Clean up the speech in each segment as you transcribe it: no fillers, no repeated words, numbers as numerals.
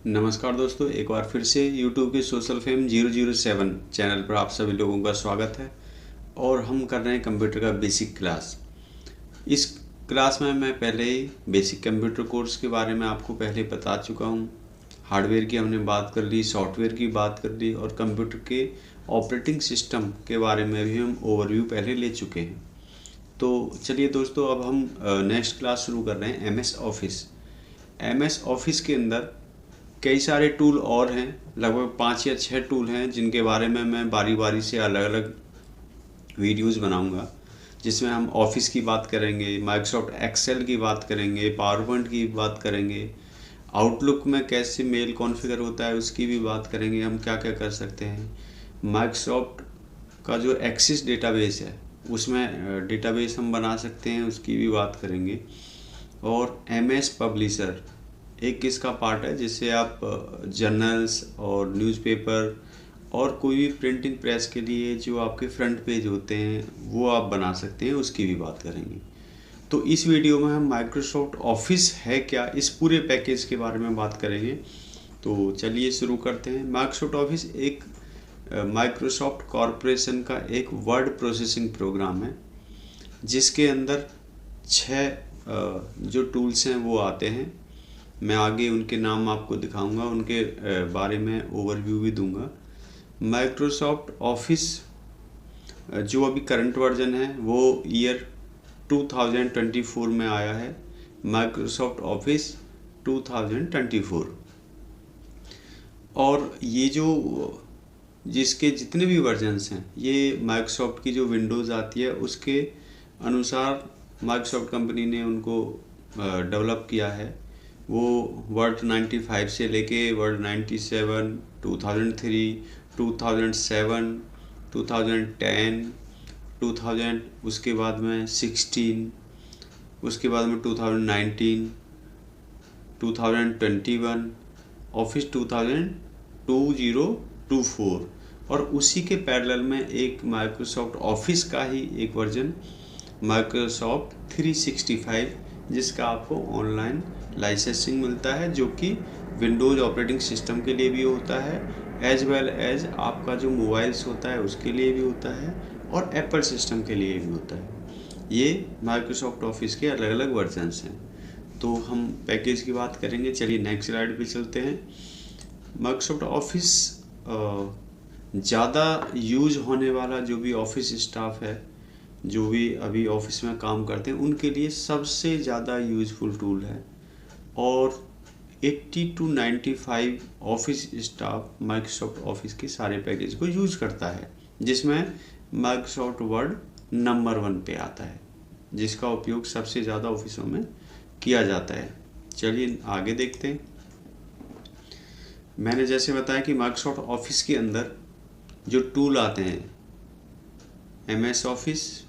नमस्कार दोस्तों, एक बार फिर से YouTube के सोशल फेम 007 चैनल पर आप सभी लोगों का स्वागत है। और हम कर रहे हैं कंप्यूटर का बेसिक क्लास। इस क्लास में मैं पहले ही बेसिक कंप्यूटर कोर्स के बारे में आपको पहले बता चुका हूँ। हार्डवेयर की हमने बात कर ली, सॉफ्टवेयर की बात कर ली और कंप्यूटर के ऑपरेटिंग सिस्टम के बारे में भी हम ओवरव्यू पहले ले चुके हैं। तो चलिए दोस्तों, अब हम नेक्स्ट क्लास शुरू कर रहे हैं MS ऑफिस। MS ऑफिस के अंदर कई सारे टूल और हैं, लगभग 5 या 6 टूल हैं जिनके बारे में मैं बारी बारी से अलग अलग वीडियोस बनाऊंगा, जिसमें हम ऑफिस की बात करेंगे, माइक्रोसॉफ्ट एक्सेल की बात करेंगे, पावर पॉइंट की बात करेंगे, आउटलुक में कैसे मेल कॉन्फ़िगर होता है उसकी भी बात करेंगे, हम क्या क्या कर सकते हैं। माइक्रोसॉफ्ट का जो एक्सेस डेटाबेस है उसमें डेटाबेस हम बना सकते हैं, उसकी भी बात करेंगे। और MS पब्लिशर एक इसका पार्ट है जिससे आप जर्नल्स और न्यूज़पेपर और कोई भी प्रिंटिंग प्रेस के लिए जो आपके फ्रंट पेज होते हैं वो आप बना सकते हैं, उसकी भी बात करेंगे। तो इस वीडियो में हम माइक्रोसॉफ्ट ऑफिस है क्या, इस पूरे पैकेज के बारे में बात करेंगे। तो चलिए शुरू करते हैं। माइक्रोसॉफ्ट ऑफिस एक माइक्रोसॉफ्ट कॉरपोरेशन का एक वर्ड प्रोसेसिंग प्रोग्राम है, जिसके अंदर 6 जो टूल्स हैं वो आते हैं। मैं आगे उनके नाम आपको दिखाऊंगा, उनके बारे में ओवरव्यू भी दूंगा। माइक्रोसॉफ्ट ऑफिस जो अभी करंट वर्जन है वो ईयर 2024 में आया है, माइक्रोसॉफ्ट ऑफिस 2024। और ये जो जिसके जितने भी वर्जन्स हैं, ये माइक्रोसॉफ्ट की जो विंडोज़ आती है उसके अनुसार माइक्रोसॉफ्ट कंपनी ने उनको डेवलप किया है। वो वर्ड 95 से लेके वर्ड 97, 2003, 2007, 2010, 2000, उसके बाद में 16, उसके बाद में 2019, 2021, ऑफिस 2024 और उसी के पैरेलल में एक माइक्रोसॉफ्ट ऑफिस का ही एक वर्जन माइक्रोसॉफ्ट 365, जिसका आपको ऑनलाइन लाइसेंसिंग मिलता है, जो कि विंडोज़ ऑपरेटिंग सिस्टम के लिए भी होता है, एज वेल एज आपका जो मोबाइल्स होता है उसके लिए भी होता है और एप्पल सिस्टम के लिए भी होता है। ये माइक्रोसॉफ्ट ऑफिस के अलग अलग वर्जन्स हैं। तो हम पैकेज की बात करेंगे। चलिए नेक्स्ट स्लाइड पे चलते हैं। माइक्रोसॉफ्ट ऑफिस ज़्यादा यूज होने वाला जो भी ऑफिस स्टाफ है, जो भी अभी ऑफिस में काम करते हैं, उनके लिए सबसे ज़्यादा यूज़फुल टूल है। और 80 to 95 office staff Microsoft office के सारे पैकेज को यूज करता है, जिसमें माइक्रोसॉफ्ट वर्ड नंबर 1 पे आता है, जिसका उपयोग सबसे ज़्यादा ऑफिसों में किया जाता है। चलिए आगे देखते हैं। मैंने जैसे बताया कि माइक्रोसॉफ्ट ऑफिस के अंदर जो टूल आते हैं, MS Office,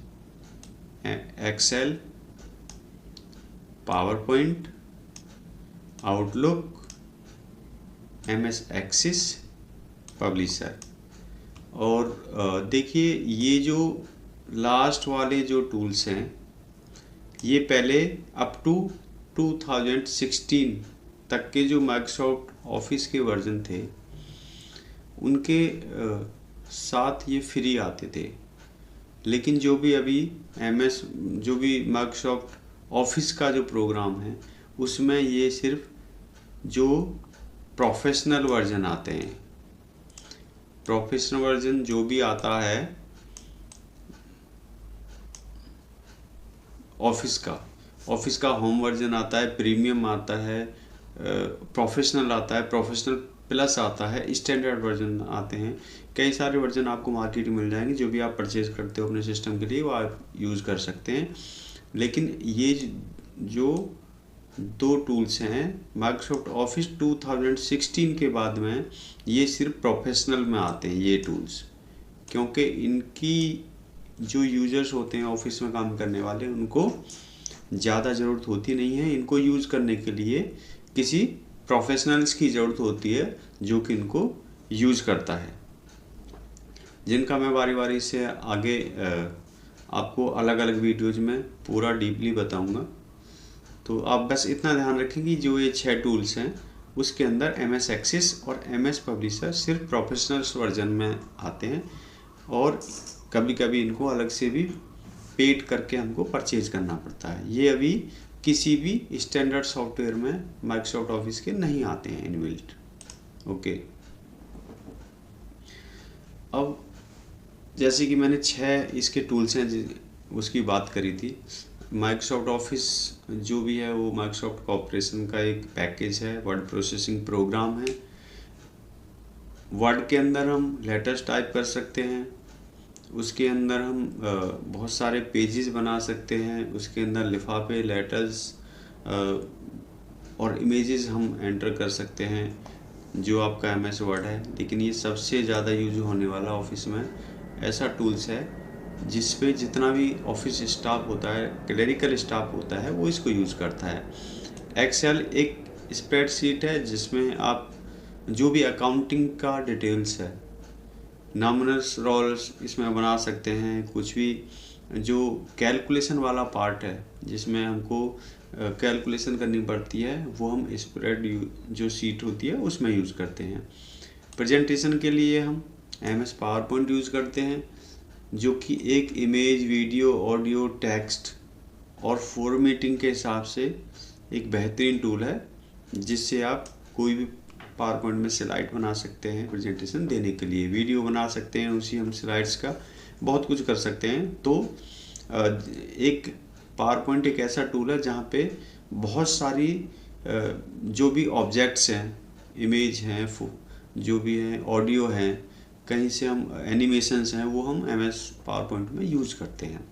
Excel, PowerPoint, Outlook, MS Access, Publisher. और देखिए ये जो लास्ट वाले जो टूल्स हैं, ये पहले अप टू 2016 तक के जो माइक्रोसॉफ्ट ऑफिस के वर्जन थे उनके साथ ये फ्री आते थे। लेकिन जो भी अभी जो भी माइक्रोसॉफ्ट ऑफिस का जो प्रोग्राम है उसमें ये सिर्फ जो प्रोफेशनल वर्जन आते हैं, प्रोफेशनल वर्जन जो भी आता है ऑफिस का होम वर्जन आता है, प्रीमियम आता है, प्रोफेशनल आता है, प्रोफेशनल प्लस आता है, स्टैंडर्ड वर्जन आते हैं। कई सारे वर्जन आपको मार्केट में मिल जाएंगे, जो भी आप परचेज करते हो अपने सिस्टम के लिए वो आप यूज़ कर सकते हैं। लेकिन ये जो 2 टूल्स हैं माइक्रोसॉफ्ट ऑफिस 2016 के बाद में, ये सिर्फ प्रोफेशनल में आते हैं ये टूल्स, क्योंकि इनकी जो यूजर्स होते हैं ऑफिस में काम करने वाले, उनको ज़्यादा ज़रूरत होती नहीं है। इनको यूज़ करने के लिए किसी प्रोफेशनल्स की ज़रूरत होती है जो कि इनको यूज़ करता है, जिनका मैं बारी बारी से आगे आपको अलग अलग वीडियोज़ में पूरा डीपली बताऊंगा। तो आप बस इतना ध्यान रखें कि जो ये 6 टूल्स हैं उसके अंदर MS एक्सिस और MS पब्लिशर सिर्फ प्रोफेशनल्स वर्जन में आते हैं और कभी कभी इनको अलग से भी पेड करके हमको परचेज करना पड़ता है। ये अभी किसी भी स्टैंडर्ड सॉफ्टवेयर में माइक्रोसॉफ्ट ऑफिस के नहीं आते हैं इनबिल्ट। ओके, अब जैसे कि मैंने 6 इसके टूल्स हैं उसकी बात करी थी। माइक्रोसॉफ्ट ऑफिस जो भी है वो माइक्रोसॉफ्ट कॉर्पोरेशन का एक पैकेज है, वर्ड प्रोसेसिंग प्रोग्राम है। वर्ड के अंदर हम लेटर्स टाइप कर सकते हैं, उसके अंदर हम बहुत सारे पेजेस बना सकते हैं, उसके अंदर लिफाफे, लेटर्स और इमेजेस हम एंटर कर सकते हैं जो आपका MS वर्ड है। लेकिन ये सबसे ज़्यादा यूज होने वाला ऑफिस में ऐसा टूल्स है जिस पे जितना भी ऑफिस स्टाफ होता है, क्लरिकल स्टाफ होता है, वो इसको यूज़ करता है। एक्सेल एक स्प्रेडशीट है जिसमें आप जो भी अकाउंटिंग का डिटेल्स है, नॉमिनल्स रोल्स इसमें बना सकते हैं। कुछ भी जो कैलकुलेशन वाला पार्ट है जिसमें हमको कैलकुलेशन करनी पड़ती है, वो हम स्प्रेड जो शीट होती है उसमें यूज़ करते हैं। प्रेजेंटेशन के लिए हम MS पावर पॉइंट यूज़ करते हैं, जो कि एक इमेज, वीडियो, ऑडियो, टेक्स्ट और फॉर्मेटिंग के हिसाब से एक बेहतरीन टूल है जिससे आप कोई भी पावर पॉइंट में स्लाइड बना सकते हैं प्रेजेंटेशन देने के लिए, वीडियो बना सकते हैं उसी हम स्लाइड्स का, बहुत कुछ कर सकते हैं। तो एक पावर पॉइंट एक ऐसा टूल है जहाँ पे बहुत सारी जो भी ऑब्जेक्ट्स हैं, इमेज हैं, जो भी हैं, ऑडियो हैं, कहीं से हम एनिमेशंस हैं, वो हम MS पावर पॉइंट में यूज करते हैं।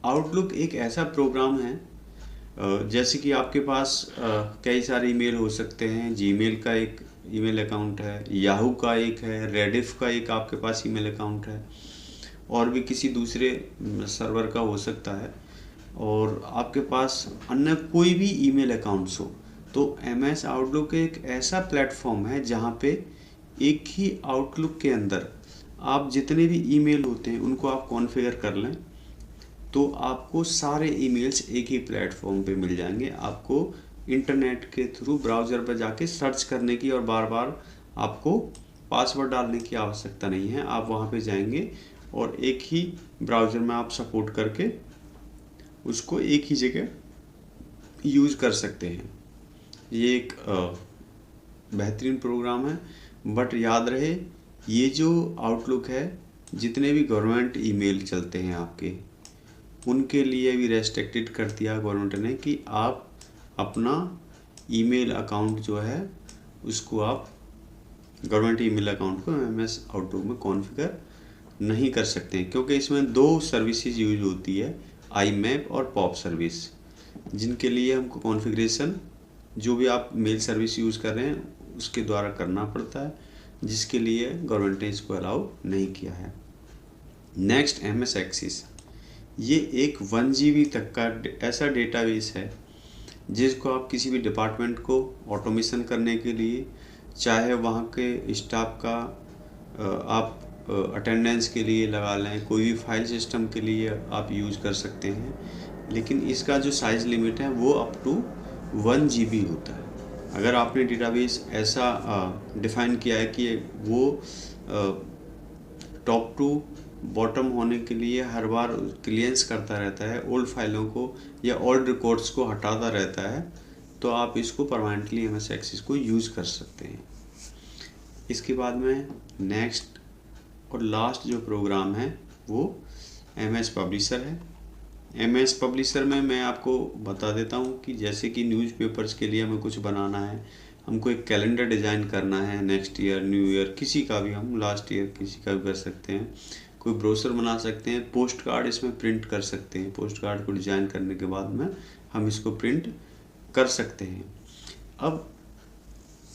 आउटलुक एक ऐसा प्रोग्राम है जैसे कि आपके पास कई सारे ईमेल हो सकते हैं। जीमेल का एक ईमेल अकाउंट है, याहू का एक है, रेडिफ का एक आपके पास ईमेल अकाउंट है, और भी किसी दूसरे सर्वर का हो सकता है, और आपके पास अन्य कोई भी ईमेल अकाउंट्स हो। तो MS आउटलुक एक ऐसा प्लेटफॉर्म है जहाँ पे एक ही आउटलुक के अंदर आप जितने भी ईमेल होते हैं उनको आप कॉन्फ़िगर कर लें तो आपको सारे ईमेल्स एक ही प्लेटफॉर्म पे मिल जाएंगे। आपको इंटरनेट के थ्रू ब्राउज़र पर जाके सर्च करने की और बार बार आपको पासवर्ड डालने की आवश्यकता नहीं है। आप वहाँ पे जाएंगे और एक ही ब्राउज़र में आप सपोर्ट करके उसको एक ही जगह यूज़ कर सकते हैं। ये एक बेहतरीन प्रोग्राम है, बट याद रहे ये जो आउटलुक है, जितने भी गवर्नमेंट ईमेल चलते हैं आपके, उनके लिए भी रेस्ट्रिक्टेड कर दिया गवर्नमेंट ने कि आप अपना ईमेल अकाउंट जो है उसको आप गवर्नमेंट ईमेल अकाउंट को MS आउटलुक में कॉन्फ़िगर नहीं कर सकते हैं, क्योंकि इसमें 2 सर्विसेज यूज होती है, IMAP और POP सर्विस, जिनके लिए हमको कॉन्फ़िगरेशन जो भी आप मेल सर्विस यूज़ कर रहे हैं उसके द्वारा करना पड़ता है, जिसके लिए गवर्नमेंट ने इसको अलाउ नहीं किया है। नेक्स्ट MS एक्सिस, ये एक 1 GB तक का ऐसा डेटाबेस है जिसको आप किसी भी डिपार्टमेंट को ऑटोमेशन करने के लिए, चाहे वहाँ के स्टाफ का आप अटेंडेंस के लिए लगा लें, कोई भी फाइल सिस्टम के लिए आप यूज़ कर सकते हैं। लेकिन इसका जो साइज़ लिमिट है वो अप टू 1 GB होता है। अगर आपने डेटाबेस ऐसा डिफ़ाइन किया है कि वो टॉप टू बॉटम होने के लिए हर बार क्लियरेंस करता रहता है, ओल्ड फाइलों को या ओल्ड रिकॉर्ड्स को हटाता रहता है, तो आप इसको परमानेंटली MS एक्सिस को यूज़ कर सकते हैं। इसके बाद में नेक्स्ट और लास्ट जो प्रोग्राम है वो MS पब्लिशर है। MS पब्लिशर में मैं आपको बता देता हूँ कि जैसे कि न्यूज़पेपर्स के लिए हमें कुछ बनाना है, हमको एक कैलेंडर डिज़ाइन करना है, नेक्स्ट ईयर, न्यू ईयर, किसी का भी, हम लास्ट ईयर किसी का भी कर सकते हैं, कोई ब्रोशर बना सकते हैं, पोस्ट कार्ड इसमें प्रिंट कर सकते हैं। पोस्ट कार्ड को डिज़ाइन करने के बाद में हम इसको प्रिंट कर सकते हैं। अब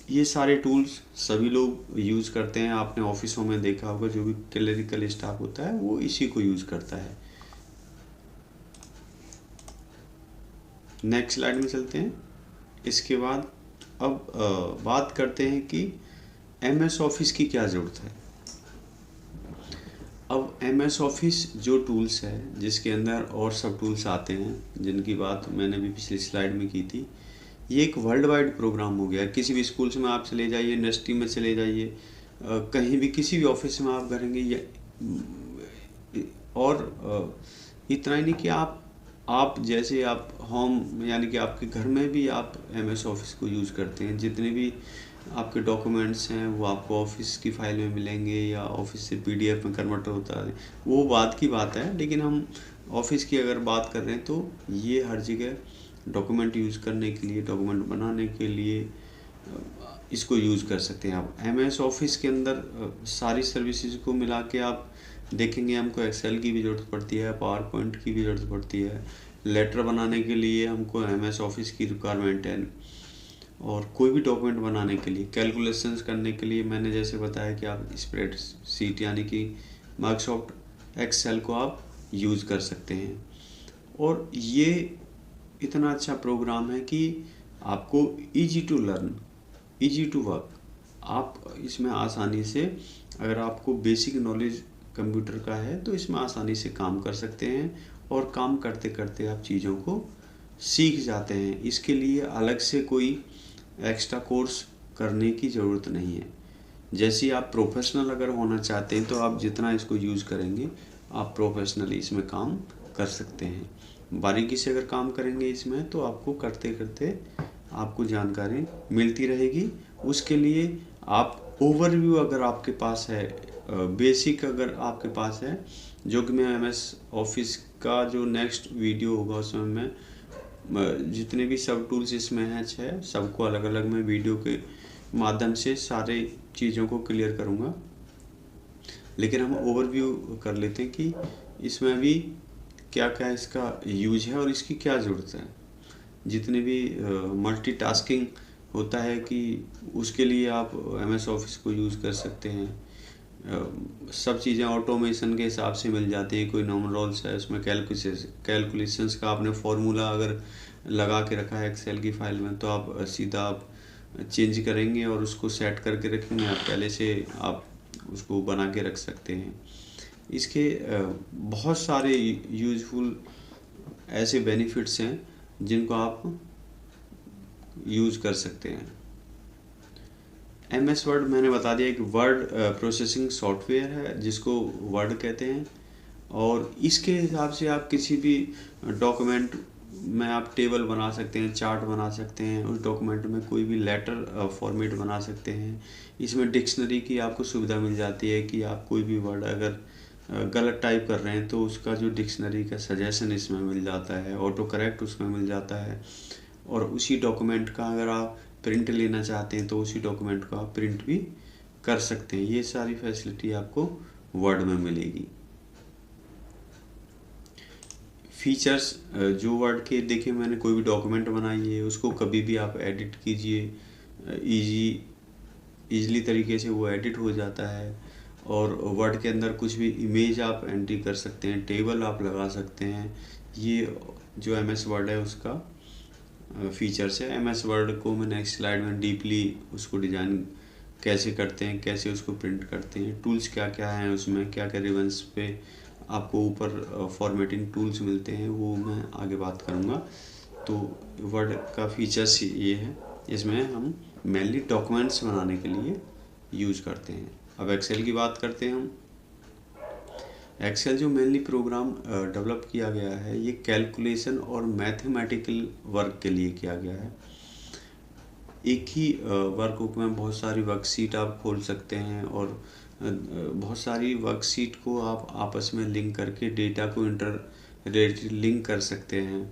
ये सारे टूल्स सभी लोग यूज़ करते हैं, आपने ऑफिसों में देखा होगा, जो भी क्लरिकल स्टाफ होता है वो इसी को यूज़ करता है। नेक्स्ट स्लाइड में चलते हैं। इसके बाद अब बात करते हैं कि MS ऑफिस की क्या ज़रूरत है। अब MS ऑफिस जो टूल्स है जिसके अंदर और सब टूल्स आते हैं, जिनकी बात मैंने भी पिछली स्लाइड में की थी, ये एक वर्ल्ड वाइड प्रोग्राम हो गया। किसी भी स्कूल्स में आप चले जाइए, इंडस्ट्री में चले जाइए, कहीं भी किसी भी ऑफिस में आप करेंगे ये। और इतना ही नहीं कि आप जैसे आप होम यानी कि आपके घर में भी आप MS ऑफिस को यूज़ करते हैं, जितने भी आपके डॉक्यूमेंट्स हैं वो आपको ऑफिस की फाइल में मिलेंगे या ऑफिस से PDF में कन्वर्ट होता है, वो बात की बात है। लेकिन हम ऑफिस की अगर बात कर रहे हैं तो ये हर जगह डॉक्यूमेंट यूज़ करने के लिए, डॉक्यूमेंट बनाने के लिए इसको यूज़ कर सकते हैं आप। MS ऑफिस के अंदर सारी सर्विसेज को मिला के आप देखेंगे, हमको एक्सेल की भी ज़रूरत पड़ती है, पावर पॉइंट की भी ज़रूरत पड़ती है, लेटर बनाने के लिए हमको MS ऑफिस की रिक्वायरमेंट है, और कोई भी डॉक्यूमेंट बनाने के लिए, कैलकुलेशंस करने के लिए मैंने जैसे बताया कि आप स्प्रेडशीट यानी कि माइक्रोसॉफ्ट एक्सेल को आप यूज़ कर सकते हैं। और ये इतना अच्छा प्रोग्राम है कि आपको easy to learn, easy to work, आप इसमें आसानी से, अगर आपको बेसिक नॉलेज कंप्यूटर का है तो इसमें आसानी से काम कर सकते हैं, और काम करते करते आप चीज़ों को सीख जाते हैं। इसके लिए अलग से कोई एक्स्ट्रा कोर्स करने की ज़रूरत नहीं है। जैसे आप प्रोफेशनल अगर होना चाहते हैं तो आप जितना इसको यूज़ करेंगे आप प्रोफेशनली इसमें काम कर सकते हैं। बारीकी से अगर काम करेंगे इसमें तो आपको करते करते आपको जानकारी मिलती रहेगी। उसके लिए आप ओवरव्यू अगर आपके पास है, बेसिक अगर आपके पास है, जो कि मैं MS ऑफिस का जो नेक्स्ट वीडियो होगा उसमें मैं जितने भी सब टूल्स इसमें हैं 6, सबको अलग अलग मैं वीडियो के माध्यम से सारे चीज़ों को क्लियर करूँगा। लेकिन हम ओवरव्यू कर लेते हैं कि इसमें भी क्या क्या इसका यूज है और इसकी क्या ज़रूरत है। जितने भी मल्टीटास्किंग होता है कि उसके लिए आप MS ऑफिस को यूज़ कर सकते हैं। सब चीज़ें ऑटोमेशन के हिसाब से मिल जाती हैं। कोई नॉर्मल है उसमें कैलकुलेशंस का आपने फॉर्मूला अगर लगा के रखा है एक्सेल की फाइल में तो आप सीधा आप चेंज करेंगे और उसको सेट करके रखेंगे, आप पहले से आप उसको बना के रख सकते हैं। इसके बहुत सारे यूज़फुल ऐसे बेनिफिट्स हैं जिनको आप यूज़ कर सकते हैं। MS वर्ड मैंने बता दिया कि वर्ड प्रोसेसिंग सॉफ्टवेयर है जिसको वर्ड कहते हैं, और इसके हिसाब से आप किसी भी डॉक्यूमेंट में आप टेबल बना सकते हैं, चार्ट बना सकते हैं, उस डॉक्यूमेंट में कोई भी लेटर फॉर्मेट बना सकते हैं। इसमें डिक्शनरी की आपको सुविधा मिल जाती है कि आप कोई भी वर्ड अगर गलत टाइप कर रहे हैं तो उसका जो डिक्शनरी का सजेशन इसमें मिल जाता है, ऑटो करेक्ट उसमें मिल जाता है। और उसी डॉक्यूमेंट का अगर आप प्रिंट लेना चाहते हैं तो उसी डॉक्यूमेंट को आप प्रिंट भी कर सकते हैं। ये सारी फैसिलिटी आपको वर्ड में मिलेगी। फीचर्स जो वर्ड के, देखिए मैंने कोई भी डॉक्यूमेंट बनाई है उसको कभी भी आप एडिट कीजिए, ईजिली तरीके से वो एडिट हो जाता है। और वर्ड के अंदर कुछ भी इमेज आप एंट्री कर सकते हैं, टेबल आप लगा सकते हैं। ये जो MS वर्ड है उसका फीचर्स है। MS वर्ड को मैं नेक्स्ट स्लाइड में डीपली उसको डिज़ाइन कैसे करते हैं, कैसे उसको प्रिंट करते हैं, टूल्स क्या क्या हैं उसमें, क्या क्या रिबन्स पे आपको ऊपर फॉर्मेटिंग टूल्स मिलते हैं, वो मैं आगे बात करूँगा। तो वर्ड का फीचर्स ये है, इसमें हम मेनली डॉक्यूमेंट्स बनाने के लिए यूज करते हैं। अब एक्सेल की बात करते हैं हम। एक्सेल जो मेनली प्रोग्राम डेवलप किया गया है ये कैलकुलेशन और मैथमेटिकल वर्क के लिए किया गया है। एक ही वर्कबुक में बहुत सारी वर्कशीट आप खोल सकते हैं और बहुत सारी वर्कशीट को आप आपस में लिंक करके डेटा को लिंक कर सकते हैं।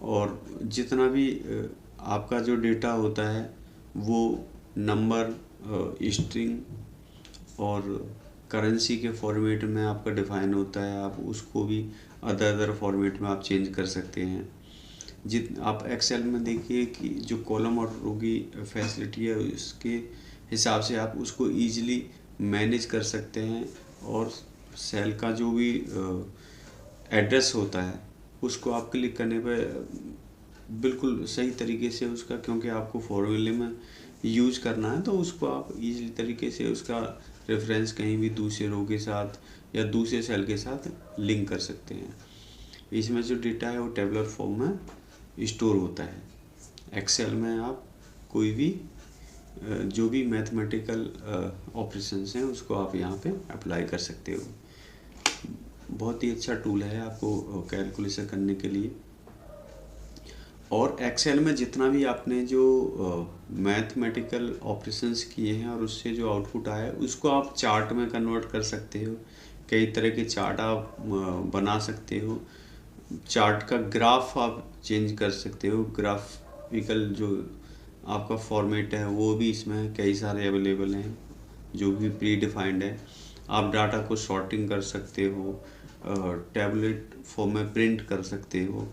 और जितना भी आपका जो डेटा होता है वो नंबर, स्ट्रिंग और करेंसी के फॉर्मेट में आपका डिफाइन होता है। आप उसको भी अदर फॉर्मेट में आप चेंज कर सकते हैं। आप एक्सेल में देखिए कि जो कॉलम और रो की फैसिलिटी है उसके हिसाब से आप उसको ईजिली मैनेज कर सकते हैं। और सेल का जो भी एड्रेस होता है उसको आप क्लिक करने पर बिल्कुल सही तरीके से उसका, क्योंकि आपको फॉर्मूले में यूज़ करना है तो उसको आप इजीली तरीके से उसका रेफरेंस कहीं भी दूसरे रो के साथ या दूसरे सेल के साथ लिंक कर सकते हैं। इसमें जो डेटा है वो टेबुलर फॉर्म में स्टोर होता है। एक्सेल में आप कोई भी जो भी मैथमेटिकल ऑपरेशंस हैं उसको आप यहाँ पे अप्लाई कर सकते हो। बहुत ही अच्छा टूल है आपको कैलकुलेशन करने के लिए। और एक्सेल में जितना भी आपने जो मैथमेटिकल ऑपरेशंस किए हैं और उससे जो आउटपुट आया है उसको आप चार्ट में कन्वर्ट कर सकते हो। कई तरह के चार्ट आप बना सकते हो। चार्ट का ग्राफ आप चेंज कर सकते हो। ग्राफिकल जो आपका फॉर्मेट है वो भी इसमें कई सारे अवेलेबल हैं जो भी प्री डिफाइंड है। आप डाटा को सॉर्टिंग कर सकते हो, टैबलेट फॉर्म में प्रिंट कर सकते हो।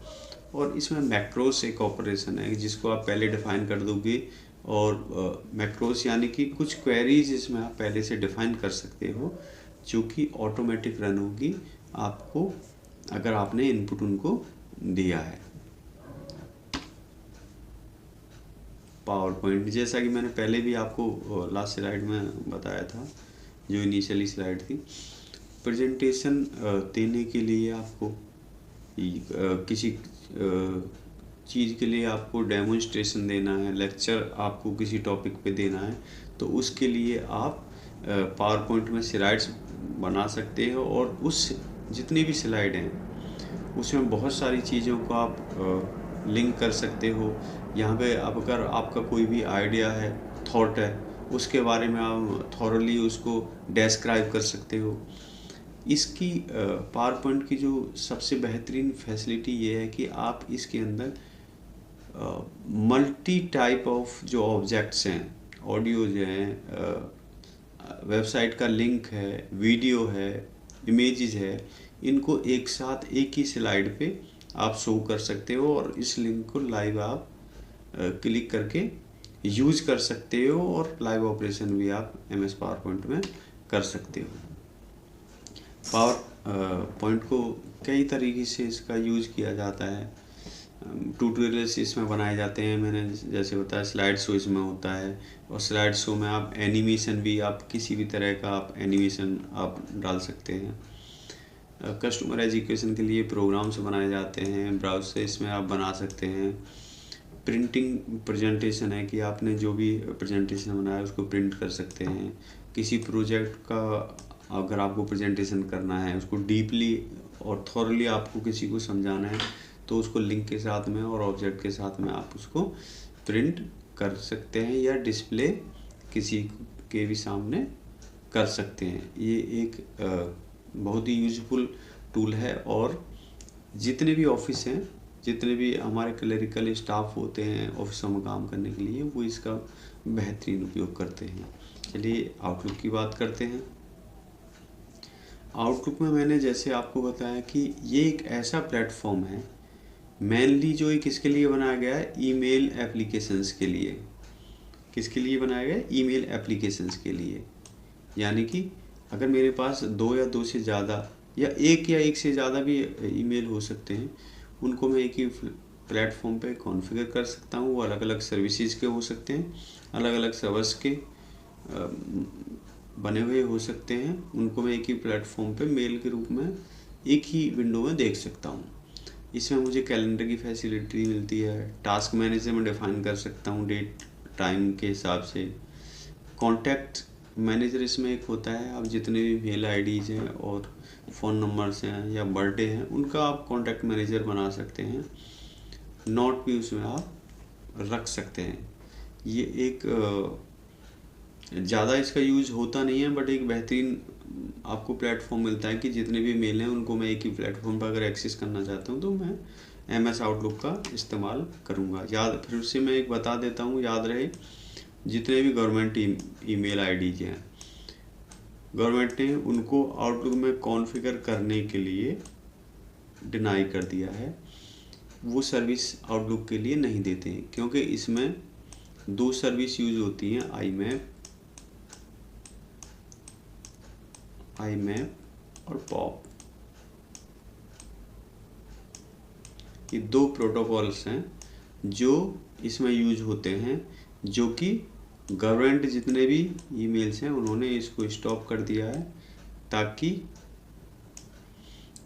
और इसमें मैक्रोस एक ऑपरेशन है जिसको आप पहले डिफ़ाइन कर दोगे। और मैक्रोस यानी कि कुछ क्वेरीज इसमें आप पहले से डिफ़ाइन कर सकते हो जो कि ऑटोमेटिक रन होगी आपको अगर आपने इनपुट उनको दिया है। पावर पॉइंट, जैसा कि मैंने पहले भी आपको लास्ट स्लाइड में बताया था, जो इनिशियली स्लाइड थी, प्रेजेंटेशन देने के लिए आपको किसी चीज़ के लिए आपको डेमोन्स्ट्रेशन देना है, लेक्चर आपको किसी टॉपिक पे देना है, तो उसके लिए आप पावर पॉइंट में स्लाइड्स बना सकते हो। और उस जितनी भी स्लाइड हैं उसमें बहुत सारी चीज़ों को आप लिंक कर सकते हो। यहाँ पे आप अगर आपका कोई भी आइडिया है, थॉट है, उसके बारे में आप थॉरली उसको डिस्क्राइब कर सकते हो। इसकी पावर पॉइंट की जो सबसे बेहतरीन फैसिलिटी ये है कि आप इसके अंदर मल्टी टाइप ऑफ जो ऑब्जेक्ट्स हैं, ऑडियोज हैं, वेबसाइट का लिंक है, वीडियो है, इमेजेस है, इनको एक साथ एक ही स्लाइड पे आप शो कर सकते हो। और इस लिंक को लाइव आप क्लिक करके यूज कर सकते हो और लाइव ऑपरेशन भी आप MS पावर पॉइंट में कर सकते हो। पावर पॉइंट को कई तरीके से इसका यूज किया जाता है। ट्यूटोरियल्स इसमें बनाए जाते हैं, मैंने जैसे बताया स्लाइड शो इसमें होता है। और स्लाइड शो में आप एनिमेशन भी, आप किसी भी तरह का आप एनिमेशन आप डाल सकते हैं। कस्टमर एजुकेशन के लिए प्रोग्राम्स बनाए जाते हैं, ब्राउज़र से इसमें आप बना सकते हैं। प्रिंटिंग प्रेजेंटेशन है कि आपने जो भी प्रेजेंटेशन बनाया उसको प्रिंट कर सकते हैं। किसी प्रोजेक्ट का अगर आपको प्रेजेंटेशन करना है, उसको डीपली और थॉरली आपको किसी को समझाना है, तो उसको लिंक के साथ में और ऑब्जेक्ट के साथ में आप उसको प्रिंट कर सकते हैं या डिस्प्ले किसी के भी सामने कर सकते हैं। ये एक बहुत ही यूजफुल टूल है। और जितने भी ऑफिस हैं, जितने भी हमारे क्लरिकल स्टाफ होते हैं ऑफिसों में काम करने के लिए, वो इसका बेहतरीन उपयोग करते हैं। चलिए आउटलुक की बात करते हैं। आउटलुक में मैंने जैसे आपको बताया कि ये एक ऐसा प्लेटफॉर्म है मेनली जो एक किसके लिए बनाया गया है, ईमेल एप्लीकेशंस के लिए। किसके लिए बनाया गया है? ईमेल एप्लीकेशंस के लिए। यानी कि अगर मेरे पास दो या दो से ज़्यादा या एक से ज़्यादा भी ईमेल हो सकते हैं, उनको मैं एक ही प्लेटफॉर्म पे कॉन्फ़िगर कर सकता हूँ। वो अलग अलग सर्विसेज के हो सकते हैं, अलग अलग सर्वर्स के बने हुए हो सकते हैं। उनको मैं एक ही प्लेटफॉर्म पे मेल के रूप में एक ही विंडो में देख सकता हूँ। इसमें मुझे कैलेंडर की फैसिलिटी मिलती है, टास्क मैनेजर में डिफ़ाइन कर सकता हूँ डेट टाइम के हिसाब से। कॉन्टैक्ट मैनेजर इसमें एक होता है, आप जितने भी मेल आईडीज़ हैं और फ़ोन नंबर्स हैं या बर्थडे हैं, उनका आप कॉन्टैक्ट मैनेजर बना सकते हैं। नोट भी उसमें आप रख सकते हैं। ये एक ज़्यादा इसका यूज़ होता नहीं है, बट एक बेहतरीन आपको प्लेटफॉर्म मिलता है कि जितने भी मेल हैं उनको मैं एक ही प्लेटफॉर्म पर अगर एक्सेस करना चाहता हूँ तो मैं MS आउटलुक का इस्तेमाल करूँगा। फिर से मैं एक बता देता हूँ, याद रहे, जितने भी गवर्नमेंट ईमेल आईडीज हैं, गवर्नमेंट ने उनको आउटलुक में कॉन्फ़िगर करने के लिए डिनाई कर दिया है। वो सर्विस आउटलुक के लिए नहीं देते हैं, क्योंकि इसमें दो सर्विस यूज होती हैं, IMAP और POP। ये दो प्रोटोकॉल्स हैं जो इसमें यूज होते हैं, जो कि गवर्नमेंट जितने भी ईमेल्स हैं उन्होंने इसको स्टॉप कर दिया है, ताकि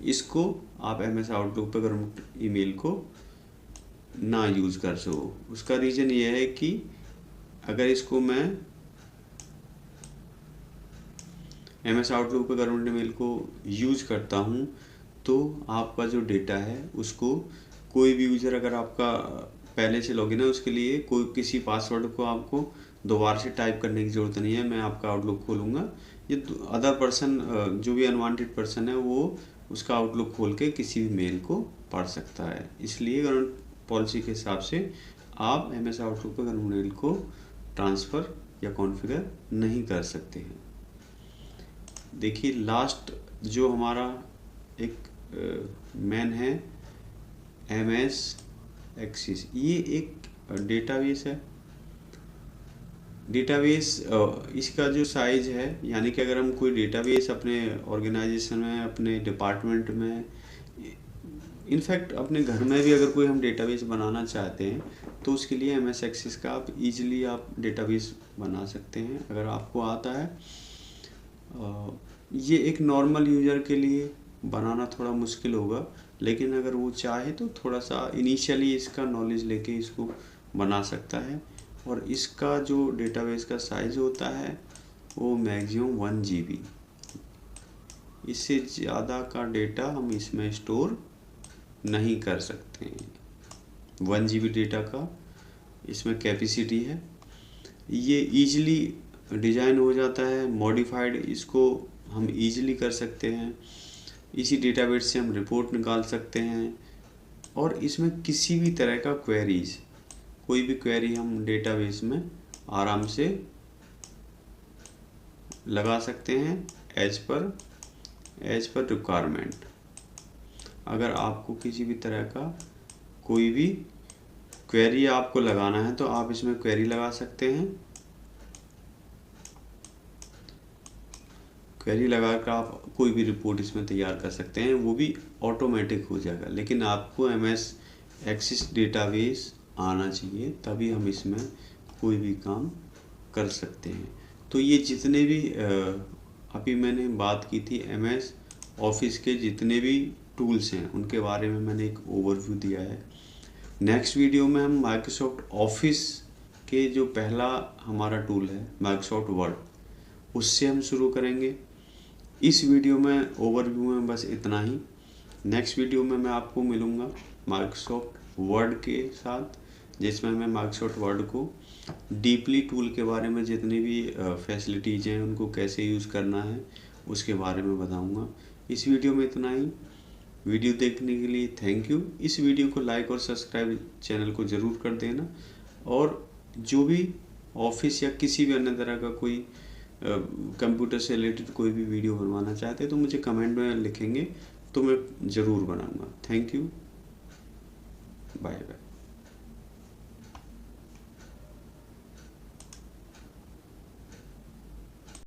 इसको आप MS आउटलुक पे गवर्नमेंट ईमेल को ना यूज़ कर सको। उसका रीज़न ये है कि अगर इसको मैं MS आउटलुक पे गवर्नमेंट ईमेल को यूज़ करता हूँ तो आपका जो डेटा है उसको कोई भी यूज़र अगर आपका पहले से लॉगिन है उसके लिए कोई किसी पासवर्ड को आपको दोबारा से टाइप करने की ज़रूरत नहीं है। मैं आपका आउटलुक खोलूँगा, ये अदर पर्सन जो भी अनवांटेड पर्सन है वो उसका आउटलुक खोल के किसी भी मेल को पढ़ सकता है। इसलिए गवर्नमेंट पॉलिसी के हिसाब से आप MS आउटलुक पर गवर्नमेंट मेल को ट्रांसफ़र या कॉन्फ़िगर नहीं कर सकते हैं। देखिए लास्ट जो हमारा एक मेन है MS एक्सिस, ये एक डेटाबेस है। डेटाबेस इसका जो साइज़ है, यानी कि अगर हम कोई डेटाबेस अपने ऑर्गेनाइजेशन में, अपने डिपार्टमेंट में, इनफैक्ट अपने घर में भी अगर कोई हम डेटाबेस बनाना चाहते हैं तो उसके लिए MS एक्सिस का आप इजीली आप डेटाबेस बना सकते हैं अगर आपको आता है। ये एक नॉर्मल यूज़र के लिए बनाना थोड़ा मुश्किल होगा, लेकिन अगर वो चाहे तो थोड़ा सा इनिशियली इसका नॉलेज लेके इसको बना सकता है। और इसका जो डेटाबेस का साइज़ होता है वो मैक्सिमम 1 GB, इससे ज़्यादा का डेटा हम इसमें स्टोर नहीं कर सकते हैं। 1 GB डेटा का इसमें कैपेसिटी है। ये ईजिली डिज़ाइन हो जाता है, मॉडिफाइड इसको हम ईजिली कर सकते हैं। इसी डेटाबेस से हम रिपोर्ट निकाल सकते हैं और इसमें किसी भी तरह का क्वेरीज, कोई भी क्वेरी हम डेटाबेस में आराम से लगा सकते हैं एज पर रिक्वायरमेंट। अगर आपको किसी भी तरह का कोई भी क्वेरी आपको लगाना है तो आप इसमें क्वेरी लगा सकते हैं। क्वेरी लगाकर आप कोई भी रिपोर्ट इसमें तैयार कर सकते हैं, वो भी ऑटोमेटिक हो जाएगा। लेकिन आपको MS एक्सिस डेटाबेस आना चाहिए, तभी हम इसमें कोई भी काम कर सकते हैं। तो ये जितने भी अभी मैंने बात की थी MS ऑफिस के जितने भी टूल्स हैं उनके बारे में मैंने एक ओवरव्यू दिया है। नेक्स्ट वीडियो में हम माइक्रोसॉफ्ट ऑफिस के जो पहला हमारा टूल है माइक्रोसॉफ्ट वर्ड, उससे हम शुरू करेंगे। इस वीडियो में ओवरव्यू में बस इतना ही। नेक्स्ट वीडियो में मैं आपको मिलूँगा माइक्रोसॉफ्ट वर्ड के साथ, जिसमें मैं माइक्रोसॉफ्ट वर्ड को डीपली टूल के बारे में जितनी भी फैसिलिटीज़ हैं उनको कैसे यूज़ करना है उसके बारे में बताऊँगा। इस वीडियो में इतना ही। वीडियो देखने के लिए थैंक यू। इस वीडियो को लाइक और सब्सक्राइब चैनल को ज़रूर कर देना, और जो भी ऑफिस या किसी भी अन्य तरह का कोई कंप्यूटर से रिलेटेड कोई भी वीडियो बनवाना चाहते हैं तो मुझे कमेंट में लिखेंगे तो मैं ज़रूर बनाऊंगा। Thank you, bye bye.